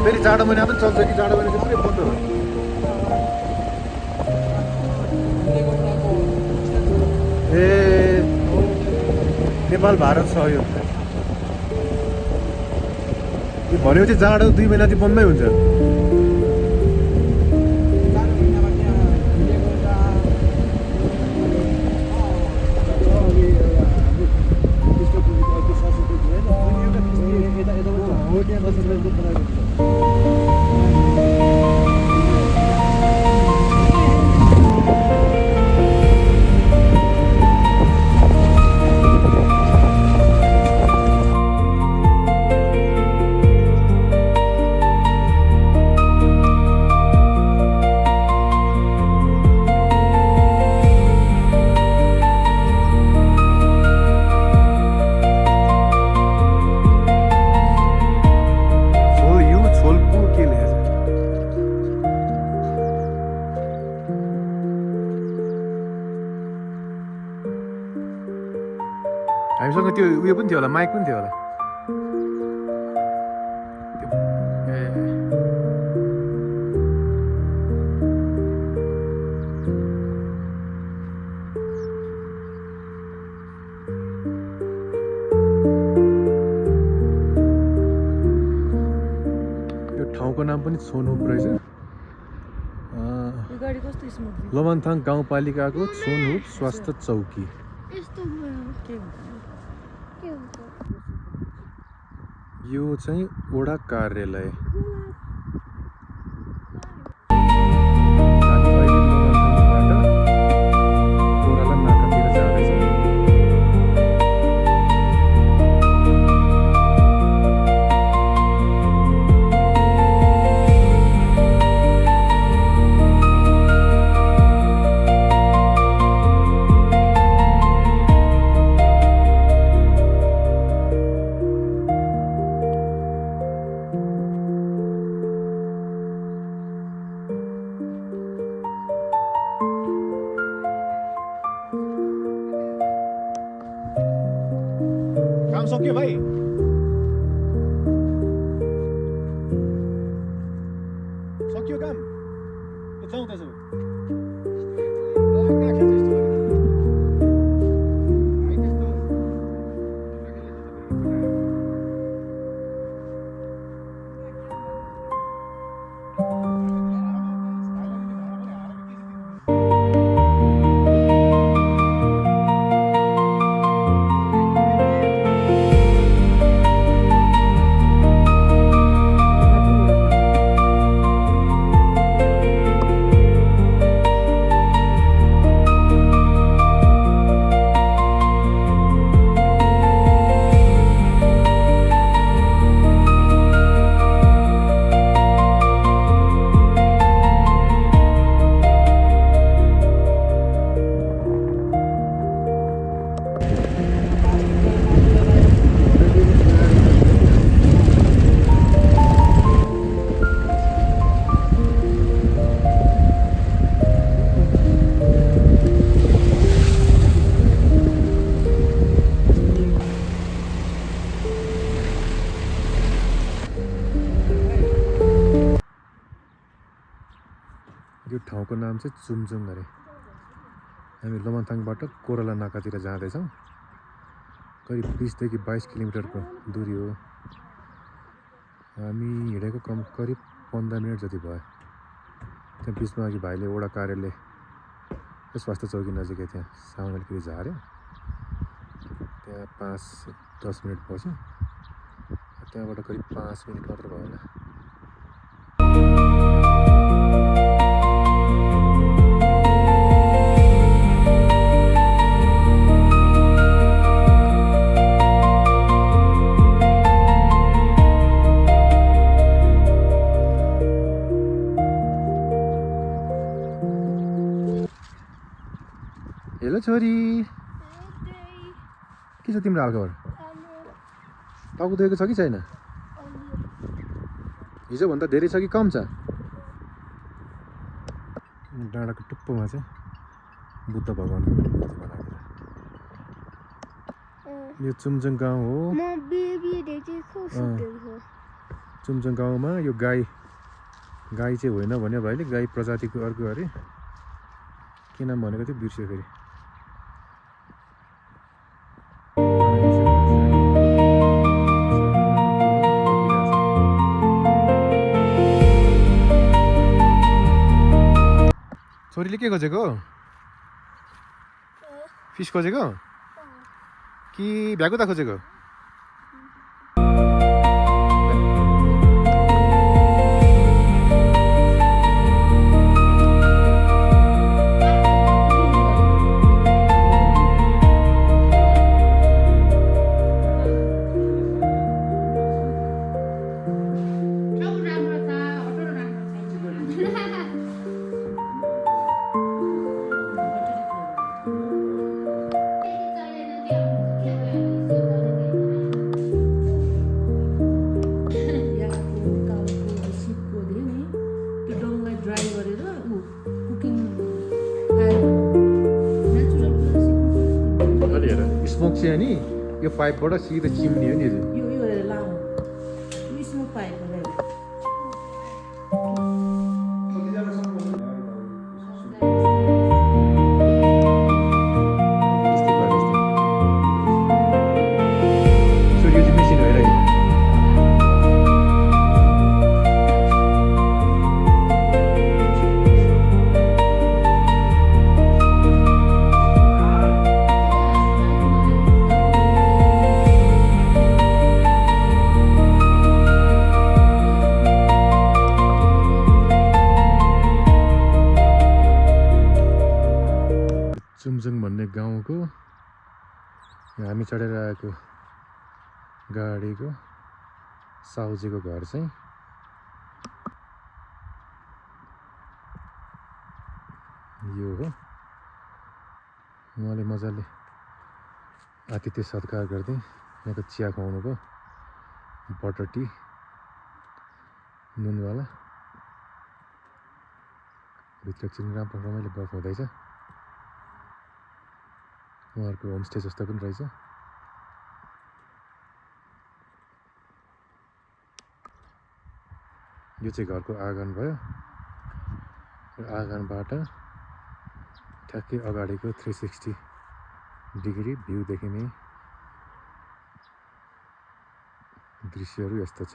फेरि जाडो महिना पनि चल्छ कि जाडो महिना चाहिँ पुरै बन्द हो ए नेपाल भारत सहयोग भनेपछि जाडो 2 महिना चाहिँ बन्दै हुन्छ हामीसँग त्यो उयो पनि थियो होला माइक पनि थियो होला यो ठाउँको नाम पनि छोनहुप रहेछ लमनथाङ गाउँपालिकाको छोनहुप स्वास्थ्य चौकी यो चाहिँ वडा कार्यालय काम सक्यो भाइ सक्यो काम जाउँ त्यसो यो ठाउँको नाम चाहिँ चुमजुङ अरे हामी लमनथाङबाट कोराला नाकातिर जाँदैछौँ करिब 20 देखि 22 किलोमिटरको दूरी हो हामी हिँडेको क्रम करिब 15 मिनट जति भयो त्यहाँ बिचमा अघि भाइले वडा कार्यालय स्वास्थ्य चौकी नजिकै त्यहाँ सामान अलिकति झार्यो त्यहाँ 5-10 मिनट बस्यो त्यहाँबाट करिब 5 मिनट मात्र भयो होला हेलो छोरी के छ तिम्रो हालखबर टाउको दुखेको छ कि छैन हिजोभन्दा धेरै छ कि कम छ डाँडाको टुप्पोमा चाहिँ बुद्ध भगवानको पनि मूर्ति बनाएको छ यो चुमजुङ गाउँ हो चुमचुङ गाउँमा यो गाई चाहिँ होइन भन्यो भाइले, गाई प्रजातिको अर्को अरे। के नाम भनेको थियो बिर्स्यो फेरि। छोरीले के खोजेको? फिस खोजेको कि भ्याकुता खोजेको? स्मोक चाहिँ नि यो पाइपबाट सिधै चिम्ने हो नि। यो लामो यो स्मोक पाइप हो। चुमचुङ भन्ने गाउँको हामी चढेर आएको गाडीको साउजीको घर चाहिँ यो हो। उहाँले मजाले आतिथ्य सत्कार गर्दै यहाँको चिया खुवाउनु भयो, बटर टी नुनवाला। भित्र चाहिँ राम्रो रमाइलो गफ हुँदैछ। उहाँहरूको होमस्टे जस्तो पनि रहेछ। यो चाहिँ घरको आँगन भयो। र आँगनबाट ठ्याक्कै अगाडिको 360 डिग्री भ्यू देखिने दृश्यहरू यस्तो छ।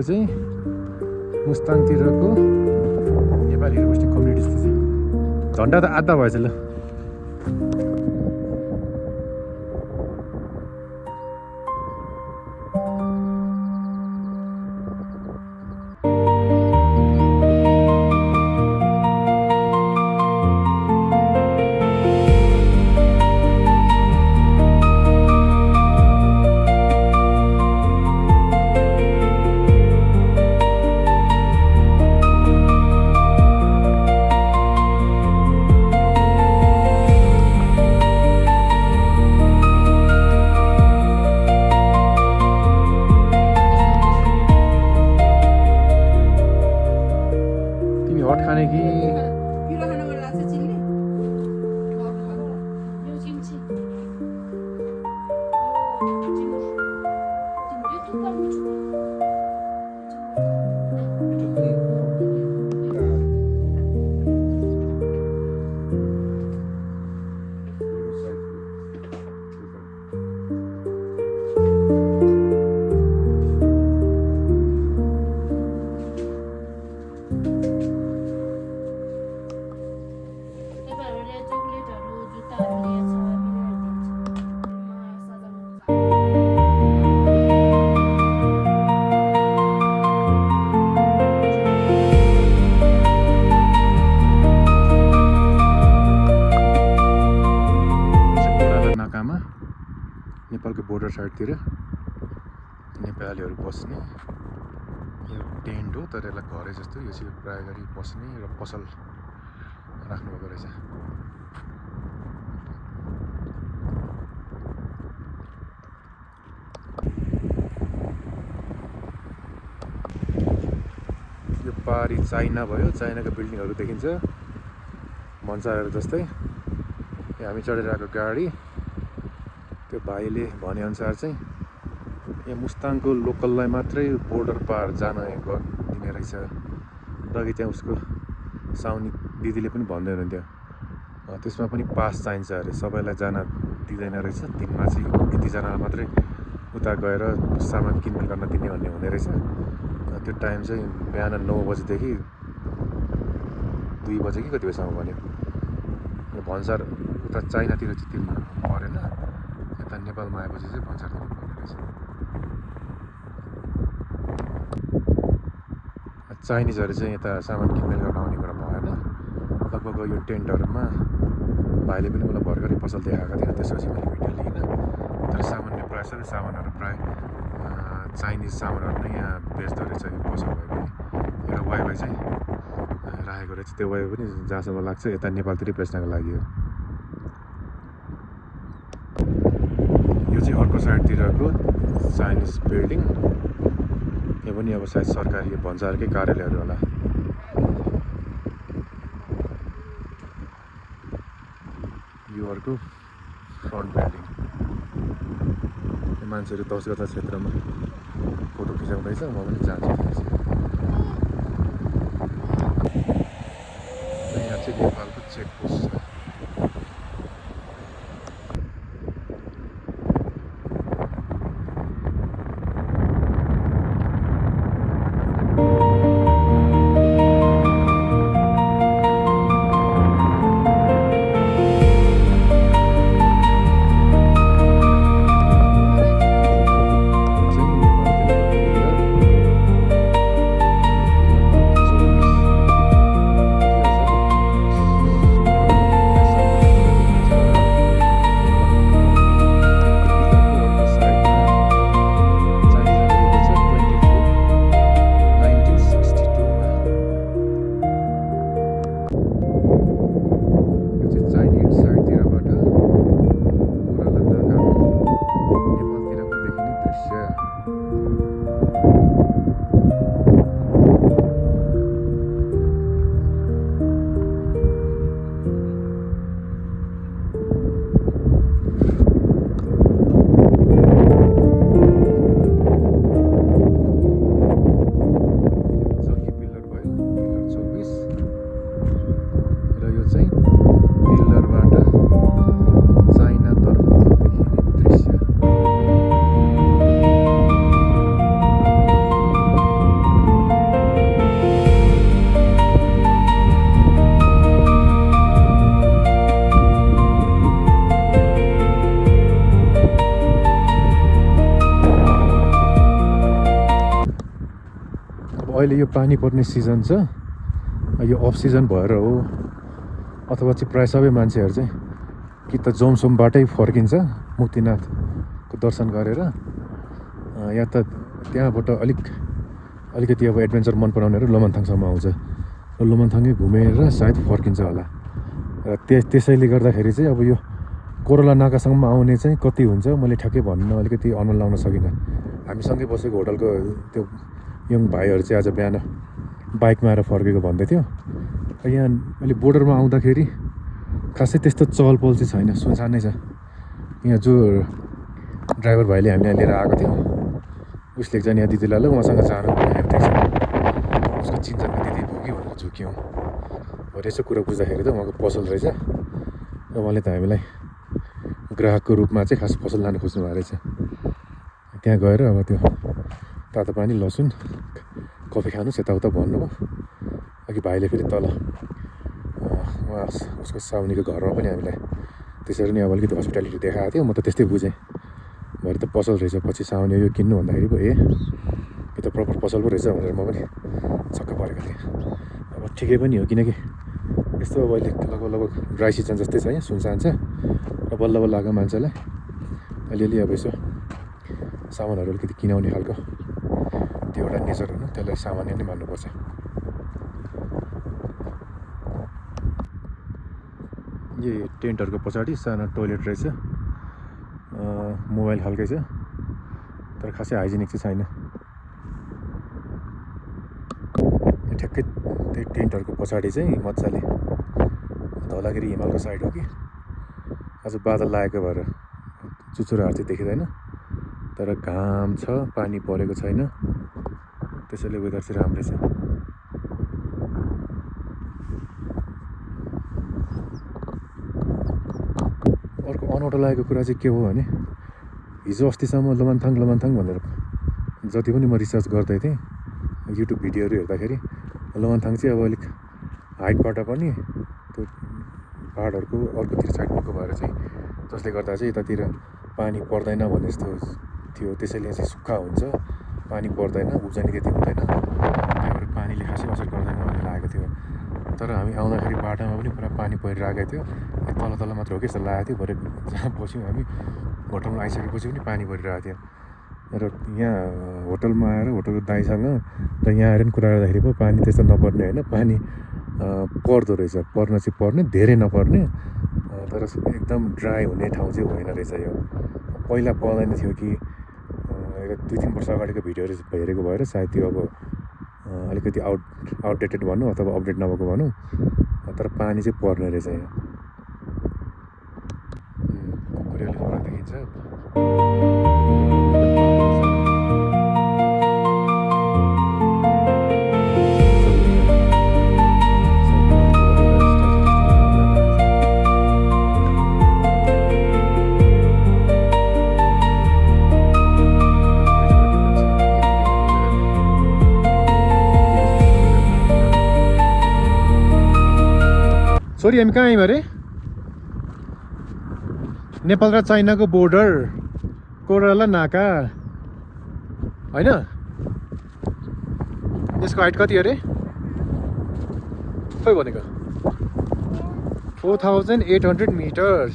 यो चाहिँ मुस्ताङतिरको नेपालीहरू बस्ने कम्युनिटी जस्तो चाहिँ झन्डा त आधा भएछ ल। हट खाने कि पिरो खानु मन लाग्छ चिल्ली यो चिम्ची यो थुक्पा मुछु तपाईँहरूले चकलेटहरू जुत्ताहरू लिएछ नाकामा नेपालको बोर्डर साइडतिर नेपालीहरू बस्ने यो टेन्ट हो, तर यसलाई घरै जस्तो यो चाहिँ प्राय गरी बस्ने र पसल राख्नुभएको रहेछ। यो पारी चाइना भयो, चाइनाको बिल्डिङहरू देखिन्छ भन्सारहरू जस्तै। यहाँ हामी चढेर आएको गाडी त्यो भाइले भनेअनुसार चाहिँ यहाँ मुस्ताङको लोकललाई मात्रै बोर्डर पार जान दिने रहेछ। र कि त्यहाँ उसको साउनी दिदीले पनि भन्दै हुनुहुन्थ्यो त्यसमा पनि पास चाहिन्छ अरे, सबैलाई जान दिँदैन रहेछ। दिनमा चाहिँ यतिजनालाई मात्रै उता गएर सामान किनमेल गर्न दिने भन्ने हुने रहेछ। त्यो टाइम चाहिँ बिहान 9 बजीदेखि 2 बजे कि कति बजीसम्म भन्यो। भन्सार उता चाइनातिर चाहिँ त्यो परेन, यता नेपालमा आएपछि चाहिँ भन्सारतिर पर्ने रहेछ। चाइनिजहरू चाहिँ यता सामान किनमेल गर्न आउने कुरा भएन। लगभग यो टेन्टहरूमा भाइले पनि मलाई भर्खरै पसल देखाएको थियो, त्यसपछि मैले भिडियो लिइनँ। तर सामान्य प्रायः सबै सामानहरू प्रायः चाइनिज सामानहरू नै यहाँ बेच्दो रहेछ यो पसल भयो भने। एउटा वाइफाई चाहिँ राखेको रहेछ, त्यो वाइफाई पनि जहाँसम्म लाग्छ यता नेपालतिरै बेच्नको लागि हो। यो चाहिँ अर्को साइडतिरको चाइनिज बिल्डिङ, यो पनि अब सायद सरकारी भन्सारकै कार्यालयहरू होला। यो अर्को फ्रन्ट बिल्डिङ। मान्छेहरू 10 गता क्षेत्रमा फोटो खिचाउँदैछ, म पनि जान्छु त्यहाँ चाहिँ। यहाँ चाहिँ नेपालको चेकपोस्ट छ। अहिले यो पानी पर्ने सिजन छ, यो अफ सिजन भएर हो अथवा चाहिँ प्रायः सबै मान्छेहरू चाहिँ कि त जोमसोमबाटै फर्किन्छ मुक्तिनाथको दर्शन गरेर, या त त्यहाँबाट अलिकति अब एडभेन्चर मन पराउनेहरू लोमन्थाङसम्म आउँछ र लोमन्थाङै घुमेर सायद फर्किन्छ होला। र त्यसैले गर्दाखेरि चाहिँ अब यो कोरोला नाकासम्म आउने चाहिँ कति हुन्छ मैले ठ्याक्कै भन्न अलिकति अनुमान लाउन सकिनँ। हामीसँगै बसेको होटलको त्यो यङ भाइहरू चाहिँ आज बिहान बाइकमा आएर फर्केको भन्दै थियो। यहाँ अलिक बोर्डरमा आउँदाखेरि खासै त्यस्तो चहल पहल चाहिँ छैन, सुनसान नै छ। यहाँ जो ड्राइभर भाइले हामीलाई लिएर आएको थियो उसले एकजना यहाँ दिदीलाई ल उहाँसँग जानु उसको चिन्जानको दिदी पुग्यो भनेर झुक्यौँ। भरे यसो कुरा बुझ्दाखेरि त उहाँको पसल रहेछ र उहाँले त हामीलाई ग्राहकको रूपमा चाहिँ खास पसल लानु खोज्नु भएको रहेछ। त्यहाँ गएर अब त्यो तातो पानी लसुन कफी खानुहोस् यताउता भन्नुभयो। अघि भाइले फेरि तल उहाँ उसको साउनीको घरमा पनि हामीलाई त्यसरी नै अब अलिकति हस्पिटालिटी देखाएको थियो। म त त्यस्तै बुझेँ, भरे त पसल रहेछ। पछि साउनी यो किन्नु भन्दाखेरि पो यो त प्रपर पसल पो रहेछ भनेर म पनि छक्क परेको थिएँ। अब ठिकै पनि हो, किनकि यस्तो अब अहिले लगभग ड्राई सिजन जस्तै छ, यहाँ सुनसान छ र बल्ल बल्ल आएको मान्छेलाई अलिअलि अब यसो सामानहरू अलिकति किनाउने खालको त्यो एउटा नेचर हो, त्यसलाई सामान्य नै मान्नुपर्छ। यो टेन्टहरूको पछाडि सानो टोइलेट रहेछ, मोबाइल खालकै छ तर खासै हाइजेनिक चाहिँ छैन। ठ्याक्कै त्यही टेन्टहरूको पछाडि चाहिँ मजाले धौलागिरी हिमालको साइड हो कि आज बादल लागेको भएर चुचुराहरू चाहिँ देखिँदैन, तर घाम छ, पानी परेको छैन, त्यसैले वेदर चाहिँ राम्रै छ। अर्को अनौठो लागेको कुरा चाहिँ के हो भने हिजो अस्तिसम्म लोमन्थाङ भनेर जति पनि म रिसर्च गर्दै थिएँ युट्युब भिडियोहरू हेर्दाखेरि लोमन्थाङ चाहिँ अब अलिक हाइटबाट पनि त्यो पाहाडहरूको अर्कोतिर साइड भएको भएर चाहिँ जसले गर्दा चाहिँ यतातिर पानी पर्दैन भन्ने जस्तो थियो। त्यसैले चाहिँ सुक्खा हुन्छ, पानी पर्दैन, उब्जनी त्यति हुँदैन, त्यही भएर पानीले खासै असर गर्दैन भन्ने लागेको थियो। तर हामी आउँदाखेरि बाटोमा पनि पुरा पानी परिरहेको थियो। तल मात्र हो कि जस्तो लागेको थियो। भरे जहाँ बस्यौँ हामी होटलमा आइसकेपछि पनि पानी परिरहेको थियो। र यहाँ होटलमा आएर होटलको दाइसँग र यहाँ आएर पनि कुरा गर्दाखेरि पो पानी त्यस्तो नपर्ने होइन, पानी पर्दो रहेछ, पर्न चाहिँ पर्ने, धेरै नपर्ने, तर एकदम ड्राई हुने ठाउँ चाहिँ होइन रहेछ। यो पहिला पर्दैन थियो कि 2-3 वर्ष अगाडिको भिडियोहरू हेरेको भएर सायद त्यो अब अलिकति आउटडेटेड भनौँ अथवा अपडेट नभएको भनौँ, तर पानी चाहिँ पर्ने रहेछ। यहाँ कुकुरले अलिक फरक देखिन्छ। सरी हामी कहाँ आयौँ अरे? नेपाल र चाइनाको बोर्डर कोराला नाका होइन? यसको हाइट कति अरे? खोइ भनेको 4800 मिटर्स।